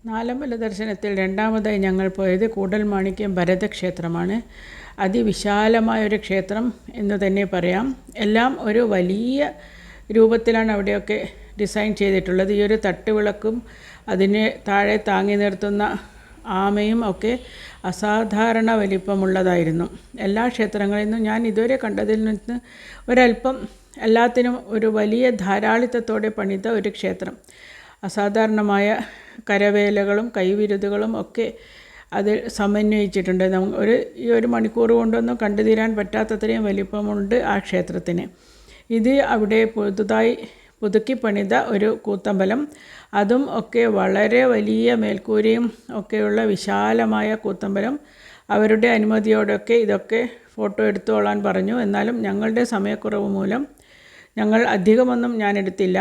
നാലമ്പല ദർശനത്തിൽ രണ്ടാമതായി ഞങ്ങൾ പോയത് കൂടൽമാണിക്യം ഭരതക്ഷേത്രമാണ്. അതിവിശാലമായൊരു ക്ഷേത്രം എന്ന് തന്നെ പറയാം. എല്ലാം ഒരു വലിയ രൂപത്തിലാണ് അവിടെയൊക്കെ ഡിസൈൻ ചെയ്തിട്ടുള്ളത്. ഈ ഒരു തട്ടുവിളക്കും അതിന് താഴെ താങ്ങി നിർത്തുന്ന ആമയും ഒക്കെ അസാധാരണ വലിപ്പമുള്ളതായിരുന്നു. എല്ലാ ക്ഷേത്രങ്ങളിൽ നിന്നും ഞാൻ ഇതുവരെ കണ്ടതിൽ നിന്ന് ഒരല്പം എല്ലാത്തിനും ഒരു വലിയ ധാരാളിത്തത്തോടെ പണിത ഒരു ക്ഷേത്രം. അസാധാരണമായ കരവേലകളും കൈവിരുതുകളും ഒക്കെ അതിൽ സമന്വയിച്ചിട്ടുണ്ട്. ഈ ഒരു മണിക്കൂർ കൊണ്ടൊന്നും കണ്ടു തീരാൻ പറ്റാത്തത്രയും വലിപ്പമുണ്ട് ആ ക്ഷേത്രത്തിന്. ഇത് അവിടെ പുതുതായി പുതുക്കി പണിത ഒരു കൂത്തമ്പലം, അതും ഒക്കെ വളരെ വലിയ മേൽക്കൂരയും ഒക്കെയുള്ള വിശാലമായ കൂത്തമ്പലം. അവരുടെ അനുമതിയോടൊക്കെ ഇതൊക്കെ ഫോട്ടോ എടുത്തോളാൻ പറഞ്ഞു. എന്നാലും ഞങ്ങളുടെ സമയക്കുറവ് മൂലം ഞങ്ങൾ അധികമൊന്നും ഞാൻ എടുത്തില്ല.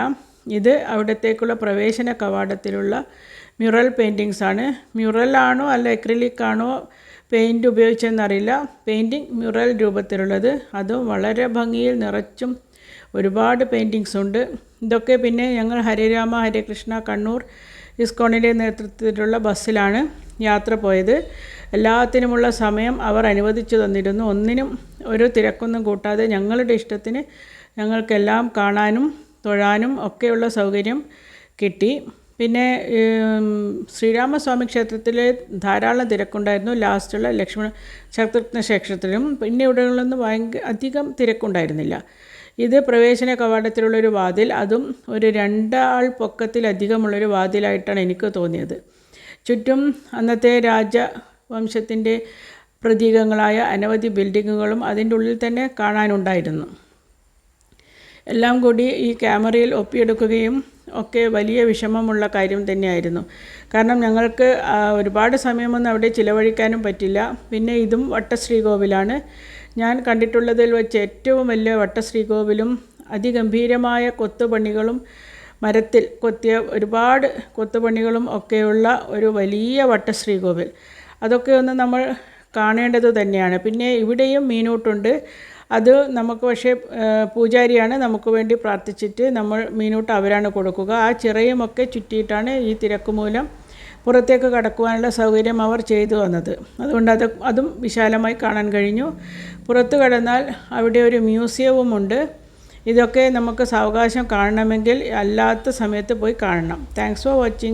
ഇത് അവിടത്തേക്കുള്ള പ്രവേശന കവാടത്തിലുള്ള മ്യൂറൽ പെയിൻറ്റിങ്സ് ആണ്. മ്യൂറലാണോ അല്ല എക്രിലിക് ആണോ പെയിൻറ്റ് ഉപയോഗിച്ചെന്നറിയില്ല. പെയിൻറ്റിങ് മ്യൂറൽ രൂപത്തിലുള്ളത്, അതും വളരെ ഭംഗിയിൽ നിറച്ചും ഒരുപാട് പെയിൻറ്റിങ്സ് ഉണ്ട്. ഇതൊക്കെ പിന്നെ ഞങ്ങൾ ഹരേരാമ ഹരേകൃഷ്ണ കണ്ണൂർ ഇസ്കോണിൻ്റെ നേതൃത്വത്തിലുള്ള ബസ്സിലാണ് യാത്ര പോയത്. എല്ലാത്തിനുമുള്ള സമയം അവർ അനുവദിച്ചു തന്നിരുന്നു. ഒന്നിനും ഒരു തിരക്കൊന്നും കൂട്ടാതെ ഞങ്ങളുടെ ഇഷ്ടത്തിന് ഞങ്ങൾക്കെല്ലാം കാണാനും തൊഴാനും ഒക്കെയുള്ള സൗകര്യം കിട്ടി. പിന്നെ ശ്രീരാമസ്വാമി ക്ഷേത്രത്തിൽ ധാരാളം തിരക്കുണ്ടായിരുന്നു. ലാസ്റ്റുള്ള ലക്ഷ്മണ ശത്രുഘ്ന ക്ഷേത്രത്തിലും പിന്നെ ഇവിടെയുള്ളൊന്നും അധികം തിരക്കുണ്ടായിരുന്നില്ല. ഇത് പ്രവേശന കവാടത്തിലുള്ളൊരു വാതിൽ, അതും ഒരു 2 ആൾ പൊക്കത്തിലധികമുള്ളൊരു വാതിലായിട്ടാണ് എനിക്ക് തോന്നിയത്. ചുറ്റും അന്നത്തെ രാജവംശത്തിൻ്റെ പ്രതീകങ്ങളായ അനവധി ബിൽഡിങ്ങുകളും അതിൻ്റെ ഉള്ളിൽ തന്നെ കാണാനുണ്ടായിരുന്നു. എല്ലാം കൂടി ഈ ക്യാമറയിൽ ഒപ്പിയെടുക്കുകയും ഒക്കെ വലിയ വിഷമമുള്ള കാര്യം തന്നെയായിരുന്നു. കാരണം ഞങ്ങൾക്ക് ഒരുപാട് സമയമൊന്നും അവിടെ ചിലവഴിക്കാനും പറ്റില്ല. പിന്നെ ഇതും വട്ടശ്രീകോവിലാണ്. ഞാൻ കണ്ടിട്ടുള്ളതിൽ വെച്ച് ഏറ്റവും വലിയ വട്ടശ്രീകോവിലും അതിഗംഭീരമായ കൊത്തുപണികളും മരത്തിൽ കൊത്തിയ ഒരുപാട് കൊത്തുപണികളും ഒക്കെയുള്ള ഒരു വലിയ വട്ടശ്രീകോവിൽ. അതൊക്കെ ഒന്ന് നമ്മൾ കാണേണ്ടത് തന്നെയാണ്. പിന്നെ ഇവിടെയും മീനൂട്ടുണ്ട്. അത് നമുക്ക് പക്ഷേ പൂജാരിയാണ് നമുക്ക് വേണ്ടി പ്രാർത്ഥിച്ചിട്ട് മീനൂട്ട് അവരാണ് കൊടുക്കുക. ആ ചിറയുമൊക്കെ ചുറ്റിയിട്ടാണ് ഈ തിരക്ക് മൂലം പുറത്തേക്ക് കടക്കുവാനുള്ള സൗകര്യം അവർ ചെയ്തു വന്നത്. അതുകൊണ്ട് അതും വിശാലമായി കാണാൻ കഴിഞ്ഞു. പുറത്ത് കടന്നാൽ അവിടെ ഒരു മ്യൂസിയവും ഉണ്ട്. ഇതൊക്കെ നമുക്ക് സാവകാശം കാണണമെങ്കിൽ അല്ലാത്ത സമയത്ത് പോയി കാണണം. Thanks for watching.